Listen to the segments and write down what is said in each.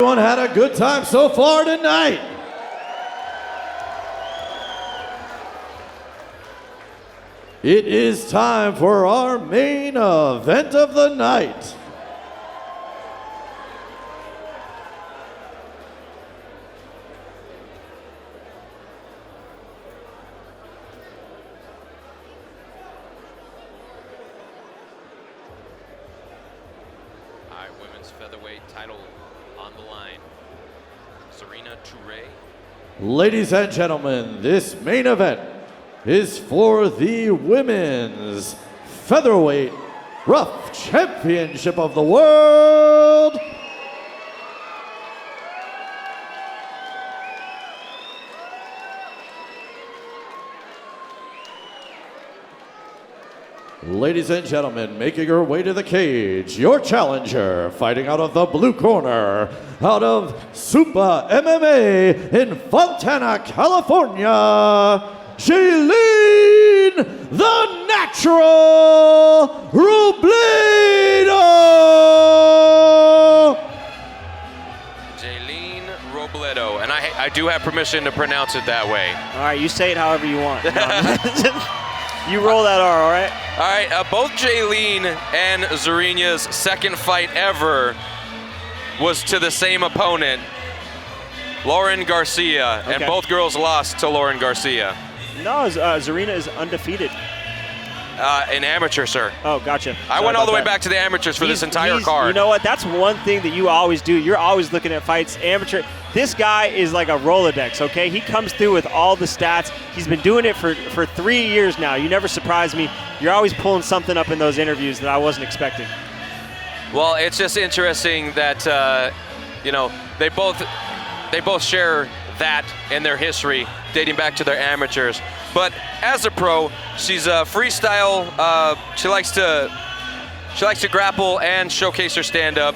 Everyone had a good time so far tonight. It is time for our main event of the night. Women's featherweight title on the line. Zurina Turrey. Ladies and gentlemen, this main event is for the women's featherweight RUF Championship of the World. Ladies and gentlemen, making her way to the cage, your challenger, fighting out of the blue corner, out of Super MMA in Fontana, California, Jaeleen the Natural Robledo! Jaeleen Robledo, and I do have permission to pronounce it that way. All right, you say it however you want. You roll that R, all right? All right, both Jaeleen and Zurina's second fight ever was to the same opponent, Lauren Garcia, Okay. and both girls lost to Lauren Garcia. No, Zurina is undefeated. An amateur, sir. Oh, gotcha. I went all the way back to the amateurs for this entire card. You know what? That's one thing that you always do. You're always looking at fights, amateur. This guy is like a Rolodex, okay? He comes through with all the stats. He's been doing it for 3 years now. You never surprise me. You're always pulling something up in those interviews that I wasn't expecting. Well, it's just interesting that you know, they both share that in their history dating back to their amateurs. But as a pro, she's a freestyle. She likes to grapple and showcase her stand-up.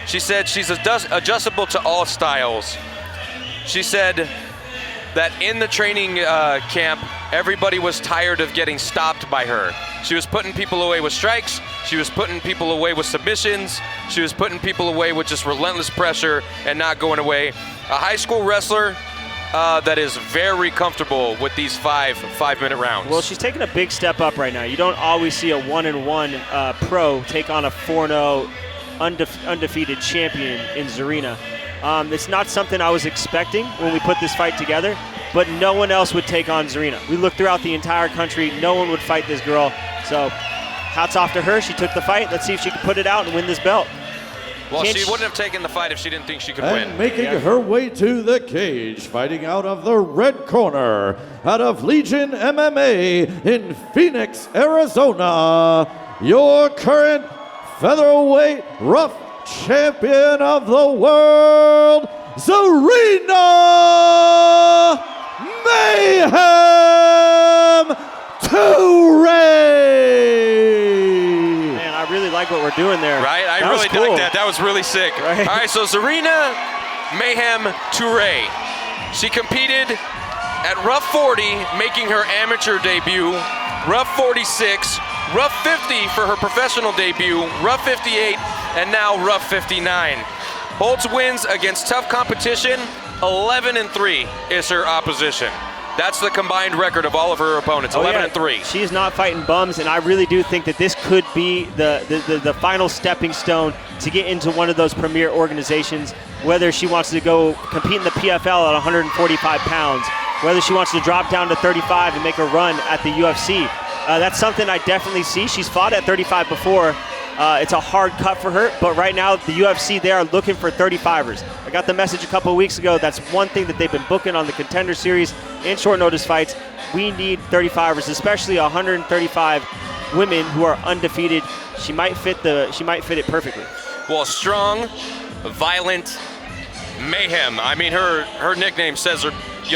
She said she's adjustable to all styles. She said that in the training camp, everybody was tired of getting stopped by her. She was putting people away with strikes. She was putting people away with submissions. She was putting people away with just relentless pressure and not going away. A high school wrestler that is very comfortable with these five-minute rounds. Well, she's taking a big step up right now. You don't always see a 1-1 pro take on a 4-0 undefeated champion in Zurina. It's not something I was expecting when we put this fight together, but no one else would take on Zurina. We looked throughout the entire country. No one would fight this girl. So hats off to her. She took the fight. Let's see if she can put it out and win this belt. Well, she wouldn't have taken the fight if she didn't think she could win. And making her way to the cage, fighting out of the red corner, out of Legion MMA in Phoenix, Arizona, your current featherweight RUF champion of the world, Zurina Mayhem Turrey! I really like what we're doing there. Right? I really like that. That was really sick. Right. All right, so Zurina Mayhem Turrey. She competed at RUF 40, making her amateur debut, RUF 46, RUF 50 for her professional debut, RUF 58, and now RUF 59. Holds wins against tough competition. 11-3 is her opposition. That's the combined record of all of her opponents, 11-3. She's not fighting bums, and I really do think that this could be the final stepping stone to get into one of those premier organizations, whether she wants to go compete in the PFL at 145 pounds, whether she wants to drop down to 35 and make a run at the UFC. That's something I definitely see. She's fought at 35 before. It's a hard cut for her, but right now the UFC, they are looking for 35ers. I got the message a couple of weeks ago. That's one thing that they've been booking on the Contender Series in short notice fights. We need 35ers, especially 135 women who are undefeated. She might fit it perfectly. Well, strong, violent, mayhem. I mean, her nickname says her,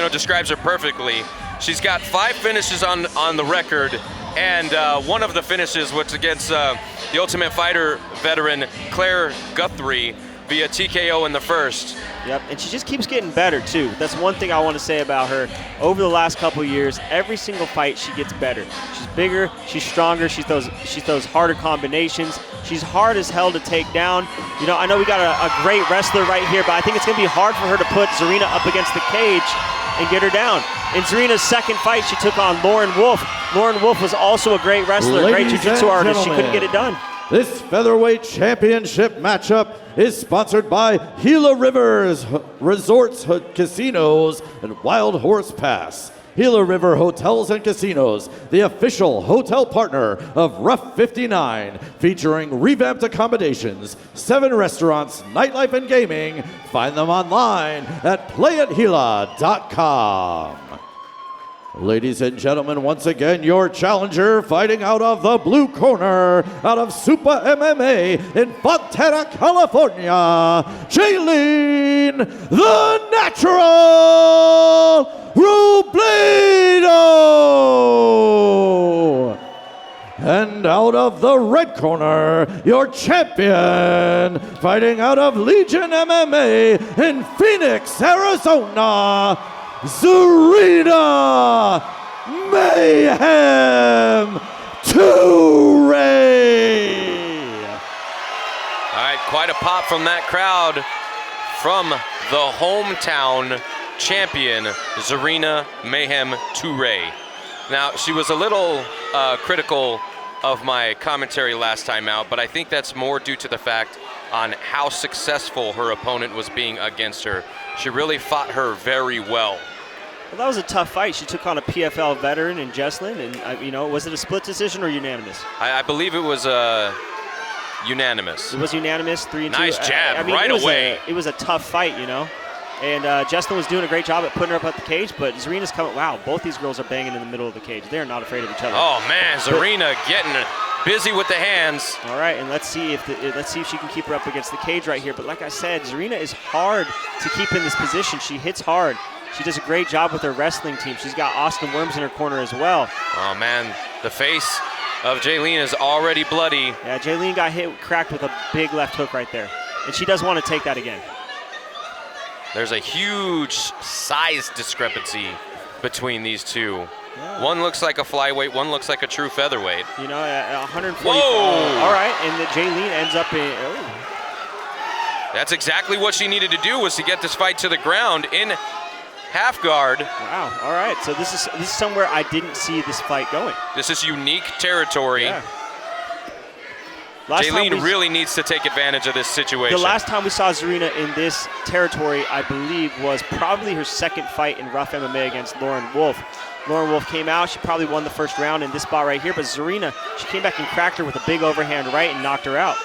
describes her perfectly. She's got 5 finishes on the record, and one of the finishes was against the Ultimate Fighter veteran Claire Guthrie, via TKO in the first. Yep, and she just keeps getting better too. That's one thing I want to say about her. Over the last couple of years, every single fight she gets better. She's bigger, she's stronger, she throws harder combinations. She's hard as hell to take down. You know, I know we got a great wrestler right here, but I think it's going to be hard for her to put Zurina up against the cage and get her down. In Zurina's second fight, she took on Lauren Wolf. Lauren Wolf was also a great wrestler, a great jiu-jitsu artist. She couldn't get it done. This featherweight championship matchup is sponsored by Gila Rivers Resorts, Casinos, and Wild Horse Pass. Gila River Hotels and Casinos, the official hotel partner of RUF 59, featuring revamped accommodations, 7 restaurants, nightlife, and gaming. Find them online at playatgila.com. Ladies and gentlemen, once again, your challenger fighting out of the blue corner, out of Super MMA in Fontana, California, Jaeleen the Natural Robledo. And out of the red corner, your champion fighting out of Legion MMA in Phoenix, Arizona, Zurina Mayhem Turrey. All right, quite a pop from that crowd from the hometown champion, Zurina Mayhem Turrey. Now, she was a little critical of my commentary last time out, but I think that's more due to the fact on how successful her opponent was being against her. She really fought her very well. Well, that was a tough fight. She took on a PFL veteran in Jaeleen, and you know, was it a split decision or unanimous? I believe it was unanimous. It was unanimous, 3-2. Nice jab, I mean, right away. It was a tough fight, you know. And Jaeleen was doing a great job at putting her up at the cage, but Zurina's coming. Wow, both these girls are banging in the middle of the cage. They're not afraid of each other. Oh man, Zurina getting busy with the hands. All right, and let's see if she can keep her up against the cage right here. But like I said, Zurina is hard to keep in this position. She hits hard. She does a great job with her wrestling team. She's got Austin Worms in her corner as well. Oh man, the face of Jaeleen is already bloody. Yeah, Jaeleen got cracked with a big left hook right there, and she does want to take that again. There's a huge size discrepancy between these two. Yeah. One looks like a flyweight, one looks like a true featherweight. You know, at 140. Whoa! All right, and Jaeleen ends up in. Oh. That's exactly what she needed to do, was to get this fight to the ground in half guard. Wow. All right. So this is somewhere I didn't see this fight going. This is unique territory. Yeah. Jaeleen really needs to take advantage of this situation. The last time we saw Zurina in this territory, I believe, was probably her second fight in RUF MMA against Lauren Wolf. Lauren Wolf came out. She probably won the first round in this spot right here, but Zurina, she came back and cracked her with a big overhand right and knocked her out.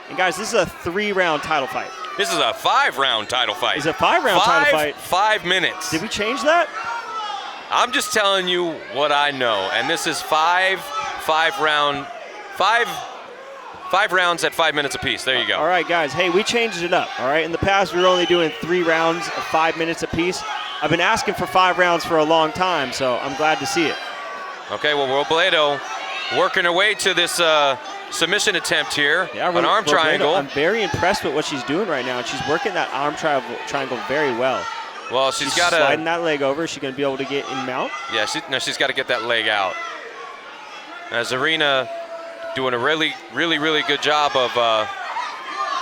And guys, this is a 3-round title fight. This is a 5-round title fight. It's a 5-round title fight. 5 minutes. Did we change that? I'm just telling you what I know, and this is five rounds at 5 minutes apiece. There you go. All right, guys. Hey, we changed it up. All right. In the past, we were only doing 3 rounds of 5 minutes apiece. I've been asking for 5 rounds for a long time, so I'm glad to see it. Okay. Well, Robledo working her way to this submission attempt here. Yeah, an arm triangle. I'm very impressed with what she's doing right now, and she's working that arm triangle very well. Well, she's got to sliding that leg over. Is she going to be able to get in mount? Yeah, she's got to get that leg out. Zurina doing a really good job of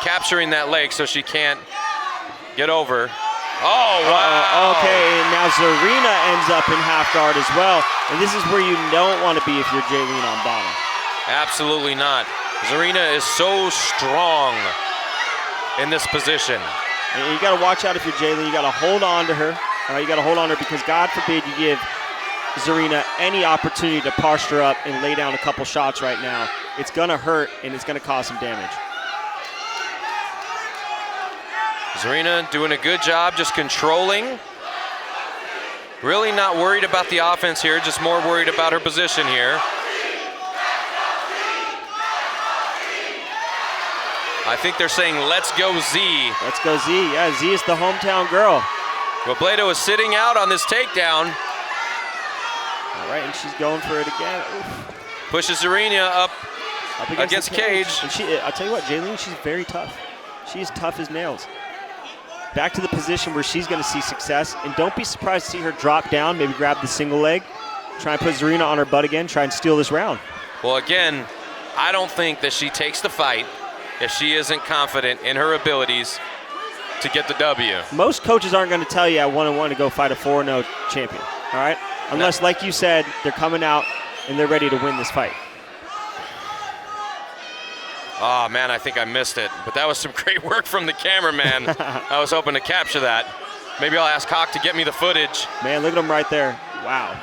capturing that leg so she can't get over. Oh, wow. Okay, and now Zurina ends up in half guard as well. And this is where you don't want to be if you're Jaeleen on bottom. Absolutely not. Zurina is so strong in this position. And you got to watch out if you're Jaeleen. You got to hold on to her. All right, you got to hold on to her because God forbid you give Zurina any opportunity to posture up and lay down a couple shots right now. It's going to hurt and it's going to cause some damage. Zurina doing a good job just controlling. Really not worried about the offense here, just more worried about her position here. I think they're saying, let's go Z. Let's go Z. Yeah, Z is the hometown girl. Robledo is sitting out on this takedown. All right, and she's going for it again. Oof. Pushes Zurina up Up against the cage. And I'll tell you what, Jaeleen, she's very tough. She's tough as nails. Back to the position where she's going to see success. And don't be surprised to see her drop down, maybe grab the single leg, try and put Zurina on her butt again, try and steal this round. Well, again, I don't think that she takes the fight if she isn't confident in her abilities to get the W. Most coaches aren't going to tell you at 1-1 to go fight a 4-0 champion, all right? Unless, like you said, they're coming out and they're ready to win this fight. Oh, man, I think I missed it. But that was some great work from the cameraman. I was hoping to capture that. Maybe I'll ask Hawk to get me the footage. Man, look at him right there. Wow.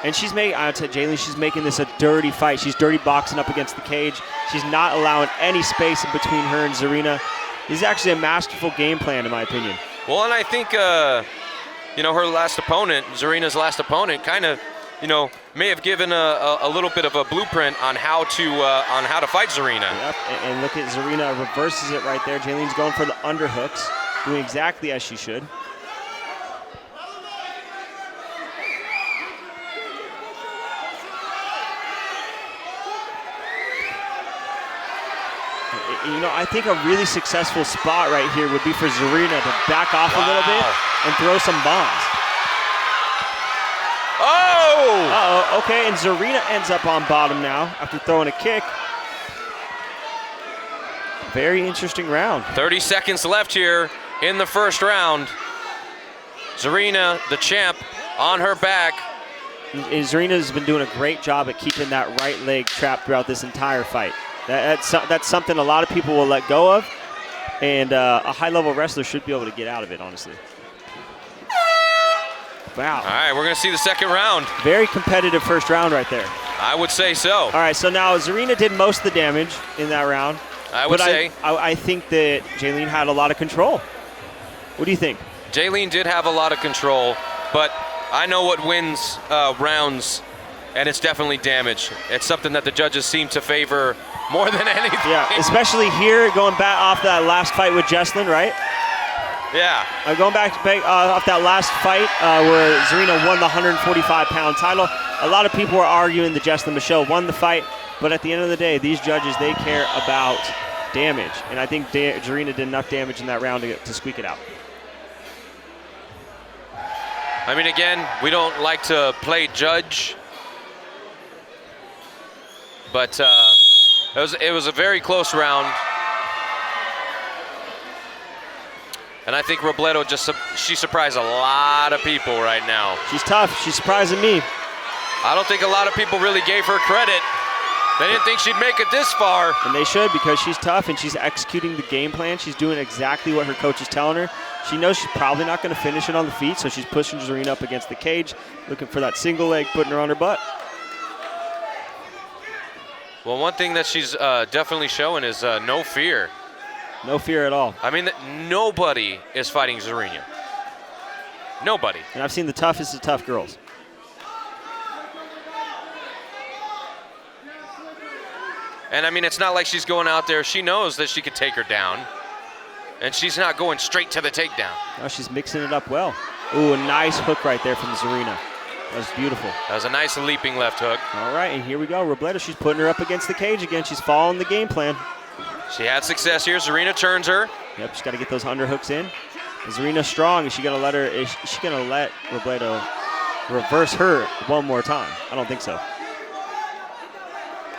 And she's making, I'll tell Jaeleen, she's making this a dirty fight. She's dirty boxing up against the cage. She's not allowing any space in between her and Zurina. This is actually a masterful game plan, in my opinion. Well, and I think, you know, her last opponent, Zurina's last opponent, kind of, you know, may have given a little bit of a blueprint on how to fight Zurina. Yep, and look at Zurina reverses it right there. Jaeleen's going for the underhooks, doing exactly as she should. You know, I think a really successful spot right here would be for Zurina to back off a little bit and throw some bombs. Oh! Uh-oh, okay, and Zurina ends up on bottom now after throwing a kick. Very interesting round. 30 seconds left here in the first round. Zurina, the champ, on her back. And Zurina's been doing a great job at keeping that right leg trapped throughout this entire fight. That's something a lot of people will let go of, and a high-level wrestler should be able to get out of it, honestly. Wow. All right, we're going to see the second round. Very competitive first round right there. I would say so. All right, so now Zurina did most of the damage in that round. I would say. I think that Jaeleen had a lot of control. What do you think? Jaeleen did have a lot of control, but I know what wins rounds, and it's definitely damage. It's something that the judges seem to favor more than anything. Yeah, especially here, going back off that last fight with Jaeleen, right? Yeah. Going back off that last fight where Zurina won the 145-pound title. A lot of people were arguing that Jaeleen Michelle won the fight, but at the end of the day, these judges, they care about damage. And I think Zurina did enough damage in that round to squeak it out. I mean, again, we don't like to play judge, but it was a very close round. And I think Robledo she surprised a lot of people right now. She's tough. She's surprising me. I don't think a lot of people really gave her credit. They didn't think she'd make it this far. And they should, because she's tough and she's executing the game plan. She's doing exactly what her coach is telling her. She knows she's probably not going to finish it on the feet, so she's pushing Zurina up against the cage, looking for that single leg, putting her on her butt. Well, one thing that she's definitely showing is no fear. No fear at all. I mean, nobody is fighting Zurina. Nobody. And I've seen the toughest of tough girls. And I mean, it's not like she's going out there. She knows that she could take her down. And she's not going straight to the takedown. No, she's mixing it up well. Ooh, a nice hook right there from Zurina. That was beautiful. That was a nice leaping left hook. All right, and here we go. Robledo, she's putting her up against the cage again. She's following the game plan. She had success here. Zurina turns her. Yep, she's got to get those underhooks in. And Zurina's strong. Is she going to let Robledo reverse her one more time? I don't think so.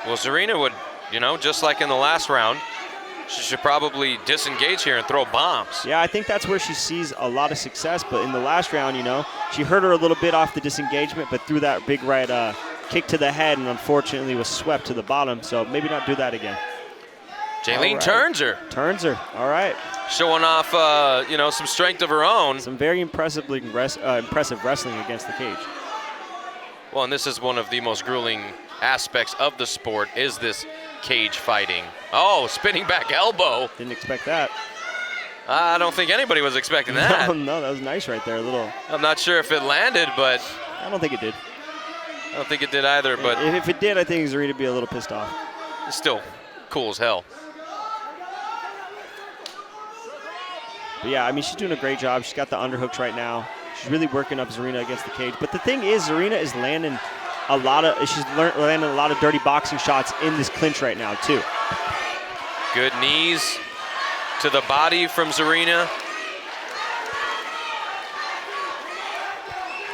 Well, Zurina would, you know, just like in the last round, she should probably disengage here and throw bombs. Yeah, I think that's where she sees a lot of success. But in the last round, you know, she hurt her a little bit off the disengagement, but threw that big right kick to the head and unfortunately was swept to the bottom. So maybe not do that again. Jaeleen turns her. Turns her. All right. Showing off, you know, some strength of her own. Some very impressive wrestling against the cage. Well, and this is one of the most grueling aspects of the sport, is this cage fighting. Oh, spinning back elbow. Didn't expect that. I don't think anybody was expecting that. No, that was nice right there. I'm not sure if it landed, but I don't think it did. I don't think it did either, but if it did, I think Zurina would be a little pissed off. It's still cool as hell. But yeah, I mean, she's doing a great job. She's got the underhooks right now. She's really working up Zurina against the cage. But the thing is, Zurina is landing she's landing a lot of dirty boxing shots in this clinch right now too. Good knees to the body from Zurina.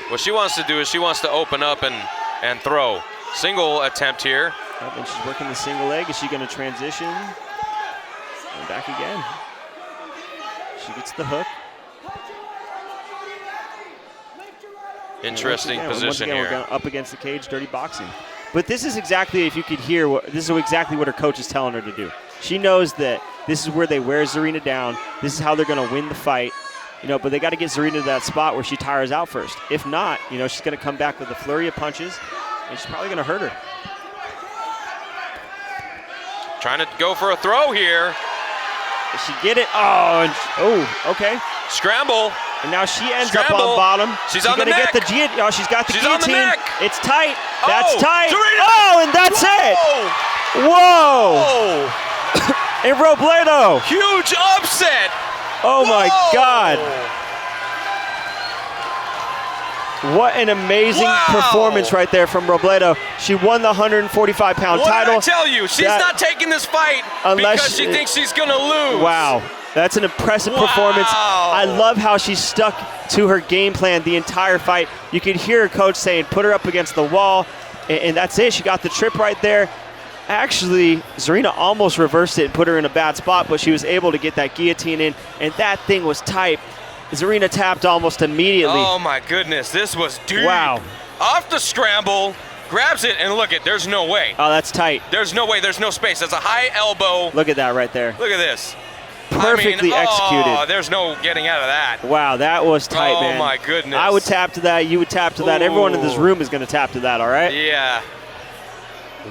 What she wants to do is she wants to open up and throw. Single attempt here. And she's working the single leg. Is she going to transition? And back again. She gets the hook. Interesting position here. here. We're going up against the cage, dirty boxing. But this is exactly, if you could hear, this is exactly what her coach is telling her to do. She knows that this is where they wear Zurina down. This is how they're going to win the fight. But they got to get Zurina to that spot where she tires out first. If not, she's going to come back with a flurry of punches, and she's probably going to hurt her. Trying to go for a throw here. Does she get it? Oh, okay. Scramble. And now she ends up on bottom. She's on the neck. Get the she's got the She's guillotine. on the neck. It's tight. That's tight. Zurina. Oh, and that's it. Whoa. And Robledo. Huge upset. Oh my God. What an amazing performance right there from Robledo. She won the 145-pound title. What did I tell you? She's not taking this fight because she thinks she's going to lose. Wow. That's an impressive performance. I love how she stuck to her game plan the entire fight. You could hear her coach saying, put her up against the wall, and that's it. She got the trip right there. Actually, Zurina almost reversed it and put her in a bad spot, but she was able to get that guillotine in, and that thing was tight. Zurina tapped almost immediately. Oh my goodness, this was deep. Wow. Off the scramble, grabs it, and look it, there's no way. Oh, that's tight. There's no way, there's no space. That's a high elbow. Look at that right there. Look at this. Perfectly executed. Oh, there's no getting out of that. Wow, that was tight, man. Oh my goodness. I would tap to that, you would tap to that. Everyone in this room is going to tap to that, all right? Yeah.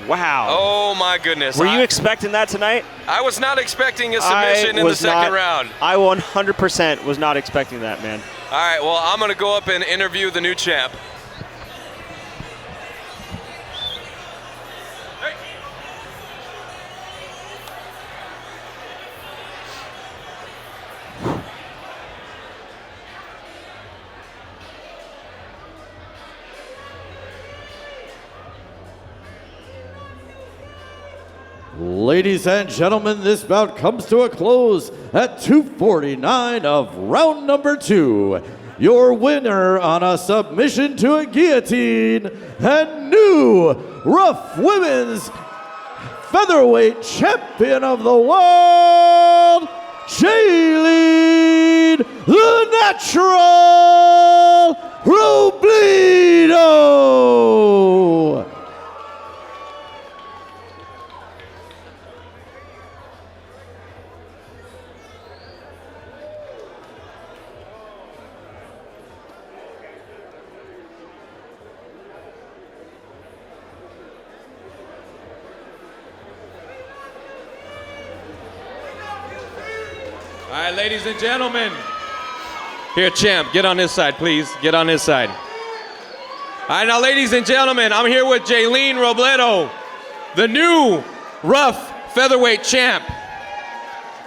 Wow. Oh my goodness. Were you expecting that tonight? I was not expecting a submission in the second round. I 100% was not expecting that, man. All right, well, I'm going to go up and interview the new champ. Ladies and gentlemen, this bout comes to a close at 2:49 of round number 2. Your winner on a submission to a guillotine and new RUF Women's Featherweight Champion of the World, Jaeleen the Natural Robledo. All right, ladies and gentlemen. Here, champ, get on this side, please. Get on this side. All right, now, ladies and gentlemen, I'm here with Jaeleen Robledo, the new RUF featherweight champ.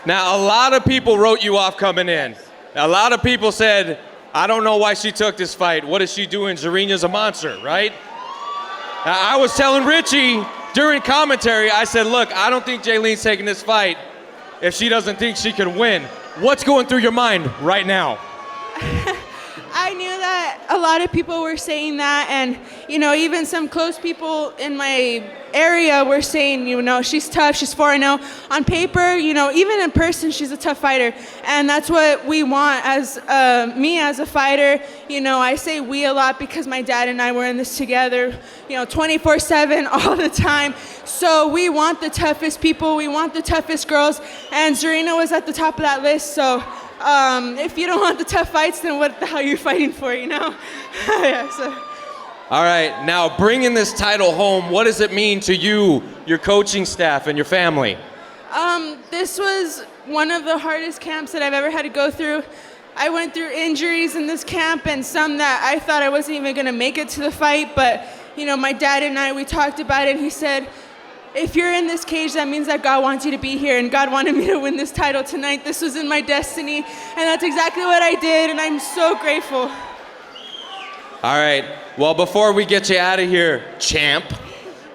Now, a lot of people wrote you off coming in. A lot of people said, I don't know why she took this fight. What is she doing? Zurina's a monster, right? Now, I was telling Richie during commentary, I said, look, I don't think Jaeleen's taking this fight if she doesn't think she can win. What's going through your mind right now? I knew that a lot of people were saying that, and even some close people in my area were saying, she's tough, she's 4-0. On paper, even in person, she's a tough fighter, and that's what we want as me as a fighter. I say we a lot because my dad and I were in this together, 24/7 all the time. So we want the toughest people, we want the toughest girls, and Zurina was at the top of that list. So if you don't want the tough fights, then what the hell are you fighting for, Yeah, so. All right, now bringing this title home, what does it mean to you, your coaching staff, and your family? This was one of the hardest camps that I've ever had to go through. I went through injuries in this camp and some that I thought I wasn't even gonna make it to the fight, but my dad and I, we talked about it, and he said, if you're in this cage, that means that God wants you to be here, and God wanted me to win this title tonight. This was in my destiny, and that's exactly what I did, and I'm so grateful. All right. Well, before we get you out of here, champ,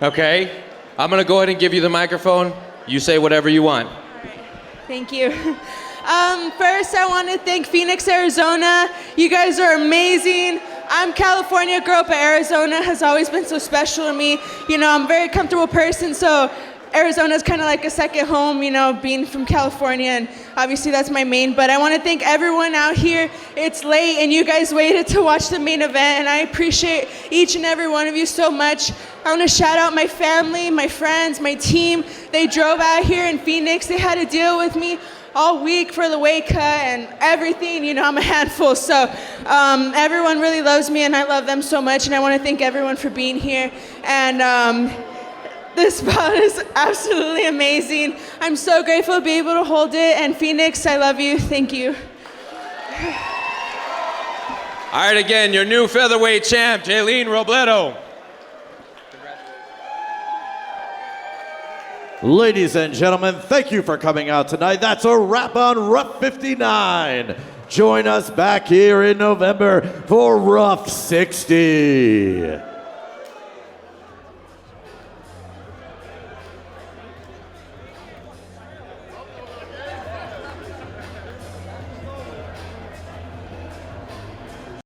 okay, I'm going to go ahead and give you the microphone. You say whatever you want. All right. Thank you. First, I want to thank Phoenix, Arizona. You guys are amazing. I'm California, grew up in Arizona, has always been so special to me. You know, I'm a very comfortable person, so Arizona is kind of like a second home, you know, being from California, and obviously that's my main. But I want to thank everyone out here. It's late, and you guys waited to watch the main event, and I appreciate each and every one of you so much. I want to shout out my family, my friends, my team. They drove out here in Phoenix. They had to deal with me all week for the weight cut and everything. You know, I'm a handful, so everyone really loves me, and I love them so much, and I want to thank everyone for being here. And this spot is absolutely amazing. I'm so grateful to be able to hold it, and Phoenix, I love you. Thank you. All right, again, your new featherweight champ, Jaeleen Robledo. Ladies and gentlemen, thank you for coming out tonight. That's a wrap on RUF 59. Join us back here in November for RUF 60.